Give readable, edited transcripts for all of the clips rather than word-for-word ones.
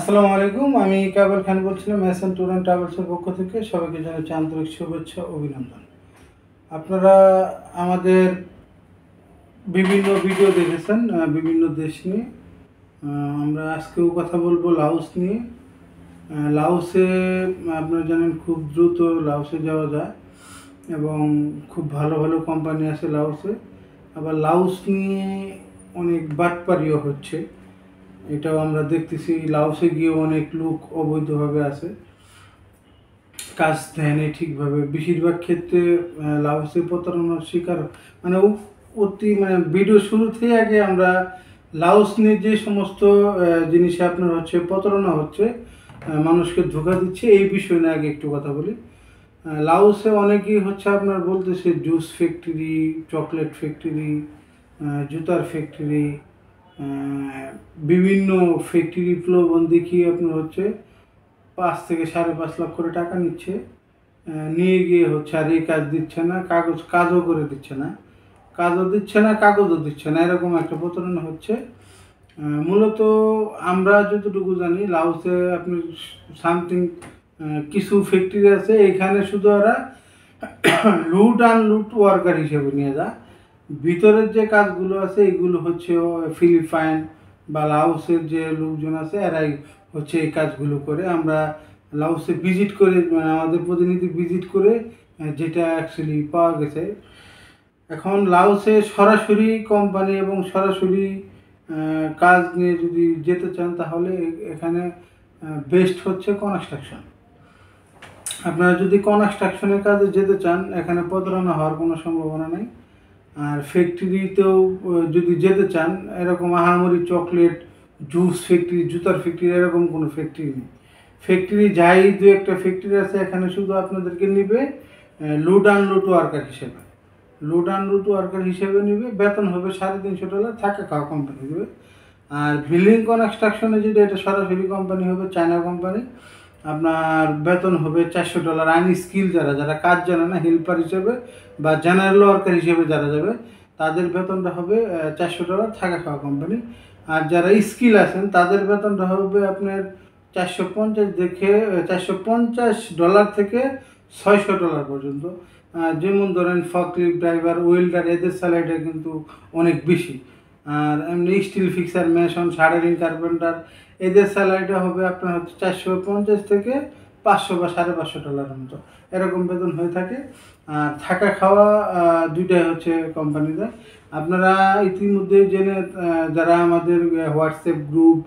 আসসালামু আলাইকুম। আমি কাবেল খান বলছিলাম এসএন ট্যুর অ্যান্ড ট্রাভেলসের পক্ষ থেকে। সবাইকে জানাচ্ছি আন্তরিক শুভেচ্ছা অভিনন্দন। আপনারা আমাদের বিভিন্ন ভিডিও দেখেছেন বিভিন্ন দেশ নিয়ে। আমরা আজকেও কথা বলবো লাওস নিয়ে। লাওসে আপনারা জানেন খুব দ্রুত লাওসে যাওয়া যায় এবং খুব ভালো ভালো কোম্পানি আছে লাওসে। আবার লাওস নিয়ে অনেক বাটপারিও হচ্ছে, এটাও আমরা দেখতেছি। লাওসে গিয়ে অনেক লোক অবৈধভাবে আছে, কাজ দেয়নি ঠিকভাবে। বেশিরভাগ ক্ষেত্রে লাওসে প্রতারণার শিকার ভিডিও শুরুতেই আগে আমরা লাওস নিয়ে যে সমস্ত জিনিসে আপনার হচ্ছে প্রতারণা হচ্ছে, মানুষকে ধোঁকা দিচ্ছে, এই বিষয় নিয়ে আগে একটু কথা বলি। লাওসে অনেকেই হচ্ছে আপনার বলতেছে জুস ফ্যাক্টরি, চকলেট ফ্যাক্টরি, জুতার ফ্যাক্টরি, বিভিন্ন ফ্যাক্টরি প্রলোভন দেখিয়ে আপনার হচ্ছে 5 থেকে 5.5 লাখ করে টাকা নিচ্ছে, নিয়ে গিয়ে হচ্ছে আর এই কাজ দিচ্ছে না, কাজও করে দিচ্ছে না, কাগজও দিচ্ছে না, এরকম একটা প্রতারণা হচ্ছে। মূলত আমরা যতটুকু জানি লাওসে আপনি সামথিং কিছু ফ্যাক্টরি আছে, এখানে শুধু ওরা লুট আনলুট ওয়ার্কার হিসেবে নিয়ে যায়। ভিতরের যে কাজগুলো আছে এগুলো হচ্ছে ফিলিপাইন বা লাওসের যে লোকজন আছে এরাই হচ্ছে এই কাজগুলো করে। আমরা লাওসে ভিজিট করে, আমাদের প্রতিনিধি ভিজিট করে যেটা অ্যাকচুয়ালি পাওয়া গেছে। এখন লাওসে সরাসরি কোম্পানি এবং সরাসরি কাজ নিয়ে যদি যেতে চান তাহলে এখানে বেস্ট হচ্ছে কনস্ট্রাকশন। আপনারা যদি কনস্ট্রাকশনের কাজে যেতে চান এখানে প্রতারণা হওয়ার কোনো সম্ভাবনা নেই। আর ফ্যাক্টরিতেও যদি যেতে চান, এরকম আহামরি চকলেট, জুস ফ্যাক্টরি, জুতার ফ্যাক্টরি এরকম কোনো ফ্যাক্টরি নেই। ফ্যাক্টরি যাই দু একটা ফ্যাক্টরি আছে, এখানে শুধু আপনাদেরকে নিবে লোড আনলোড ওয়ার্কার হিসেবে। নিবে, বেতন হবে $350, থাকা খাওয়া কোম্পানি দেবে। আর বিল্ডিং কনস্ট্রাকশনে যদি এটা সরাসরি কোম্পানি হবে, চায়না কোম্পানি, আপনার বেতন হবে $400। আনস্কিল যারা কাজ জানে না, হেল্পার হিসেবে বা জেনারেল ওয়ার্কার হিসেবে যারা যাবে তাদের বেতনটা হবে $400, থাকা খাওয়া কোম্পানি। আর যারা স্কিল আছেন তাদের বেতনটা হবে আপনার $450 থেকে $600 পর্যন্ত। যেমন ধরেন ফকলিফট ড্রাইভার, ওয়েল্ডার, এদের স্যালারিটা কিন্তু অনেক বেশি। আর এমনি still fixer, mason, shuttering, carpenter, এদের স্যালারিটা হবে আপনার হচ্ছে 450 থেকে 500 বা $550 মতো, এরকম বেতন হয়ে থাকে। আর থাকা খাওয়া দুইটাই হচ্ছে কোম্পানিতে। আপনারা ইতিমধ্যে জেনে, যারা আমাদের হোয়াটসঅ্যাপ গ্রুপ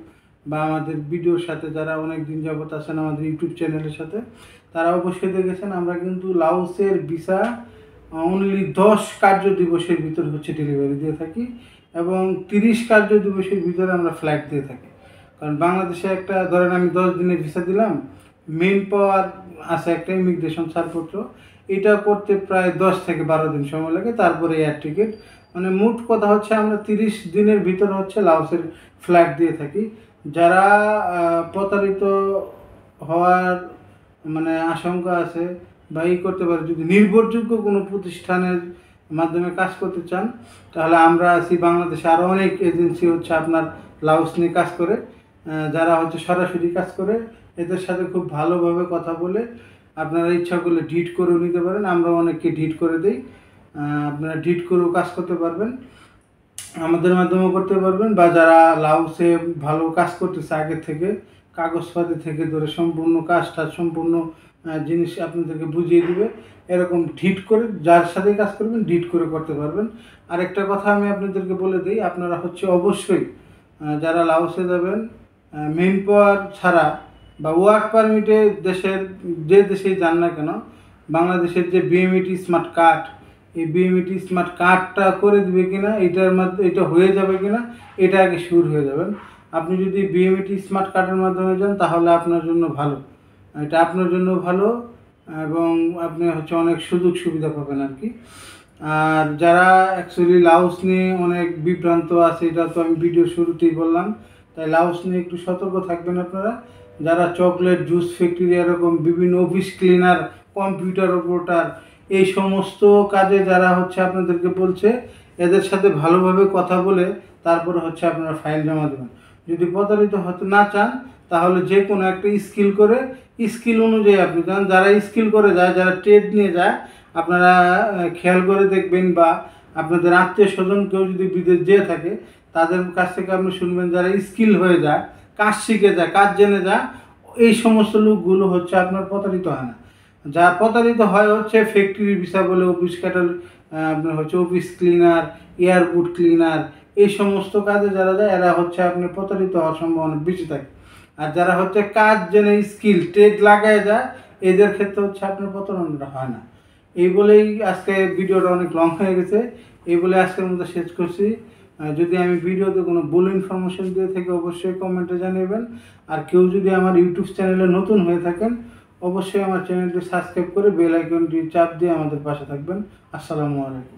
বা আমাদের ভিডিওর সাথে যারা অনেক দিন যাবত আছেন আমাদের ইউটিউব চ্যানেলের সাথে, তারা অবশ্যই দেখেছেন আমরা কিন্তু লাওসের ভিসা অনলি 10 কার্য দিবসের ভিতর হচ্ছে ডেলিভারি দিয়ে থাকি এবং 30 কার্য দিবসের ভিতরে আমরা ফ্লাইট দিয়ে থাকি। কারণ বাংলাদেশে একটা ধরেন আমি 10 দিনের ভিসা দিলাম, মেন পাওয়ার আছে একটা ইমিগ্রেশন ছাড়পত্র, এটা করতে প্রায় 10 থেকে 12 দিন সময় লাগে, তারপরে এয়ার টিকিট। মানে মোট কথা হচ্ছে আমরা 30 দিনের ভিতরে হচ্ছে লাওসের ফ্লাইট দিয়ে থাকি। যারা প্রতারিত হওয়ার আশঙ্কা আছে বা করতে পারে, যদি নির্ভরযোগ্য কোনো প্রতিষ্ঠানের মাধ্যমে কাজ করতে চান তাহলে আমরা আছি বাংলাদেশে। আরও অনেক এজেন্সি হচ্ছে আপনার লাওস নিয়ে কাজ করে, যারা হচ্ছে সরাসরি কাজ করে, এদের সাথে খুব ভালোভাবে কথা বলে আপনারা ইচ্ছা করলে ডিট করেও নিতে পারেন। আমরা অনেককে ডিট করে দিই, আপনারা ডিট করেও কাজ করতে পারবেন, আমাদের মাধ্যমেও করতে পারবেন। বা যারা লাওসে ভালো কাজ করতেছে আগে থেকে, কাগজপাতি থেকে ধরে সম্পূর্ণ কাজটা, সম্পূর্ণ জিনিস আপনাদেরকে বুঝিয়ে দিবে, এরকম ডিট করে যার সাথে কাজ করবেন ডিট করে করতে পারবেন। আরেকটা কথা আমি আপনাদেরকে বলে দিই, আপনারা হচ্ছে অবশ্যই যারা লাওসে যাবেন মেন পাওয়ার ছাড়া বা ওয়ার্ক পারমিটে যে দেশেই যান না কেন, বাংলাদেশের যে বিএমইটি স্মার্ট কার্ড, এই বিএমইটি স্মার্ট কার্ডটা করে দিবে কিনা, এটা হয়ে যাবে কিনা, এটা আগে শিওর হয়ে যাবেন। আপনি যদি বিএমইটি স্মার্ট কার্ডের মাধ্যমে যান তাহলে আপনার জন্য ভালো, এটা আপনার জন্য ভালো এবং আপনি হচ্ছে অনেক সুযোগ সুবিধা পাবেন আর কি। আর যারা অ্যাকচুয়ালি লাওস নিয়ে অনেক বিভ্রান্ত আছে, এটা তো আমি ভিডিও শুরুতেই বললাম, তাই লাওস নিয়ে একটু সতর্ক থাকবেন আপনারা। যারা চকলেট, জুস ফ্যাক্টরি, এরকম বিভিন্ন অফিস ক্লিনার, কম্পিউটার অপারেটর, এই সমস্ত কাজে যারা হচ্ছে আপনাদেরকে বলছে, এদের সাথে ভালোভাবে কথা বলে তারপরে হচ্ছে আপনারা ফাইল জমা দেবেন। যদি প্রতারিত হতে না চান তাহলে যে কোনো একটা স্কিল করে স্কিল অনুযায়ী আপনি যান। যারা স্কিল করে যায়, যারা ট্রেড নিয়ে যায়, আপনারা খেয়াল করে দেখবেন বা আপনাদের আত্মীয় স্বজন কেউ যদি বিদেশ যেয়ে থাকে তাদের কাছ থেকে আপনি শুনবেন, যারা স্কিল হয়ে যায়, কাজ শিখে যায়, কাজ জেনে যায়, এই সমস্ত লোকগুলো হচ্ছে আপনার প্রতারিত হয় না। যা প্রতারিত হয় হচ্ছে ফ্যাক্টরি ভিসা বলে, অফিস ক্যাটাল, আপনার হচ্ছে অফিস ক্লিনার, এয়ারপোর্ট ক্লিনার, এই সমস্ত কাজে যারা যায় এরা হচ্ছে আপনার প্রতারিত হওয়ার সম্ভাবনা বেশি থাকে। আর যারা হচ্ছে কাজ জেনে স্কিল ট্রেড লাগায় যায়, এদের ক্ষেত্রে হচ্ছে আপনার প্রতারণাটা হয় না। এই বলেই আজকে ভিডিওটা অনেক লং হয়ে গেছে, এই বলে আজকের মতো শেষ করছি। যদি আমি ভিডিওতে কোনো ভুল ইনফরমেশন দিয়ে থাকি অবশ্যই কমেন্টে জানাবেন। আর কেউ যদি আমার ইউটিউব চ্যানেলে নতুন হয়ে থাকেন অবশ্যই আমার চ্যানেলটি সাবস্ক্রাইব করে বেল আইকনটি চাপ দিয়ে আমাদের পাশে থাকবেন। আসসালামু আলাইকুম।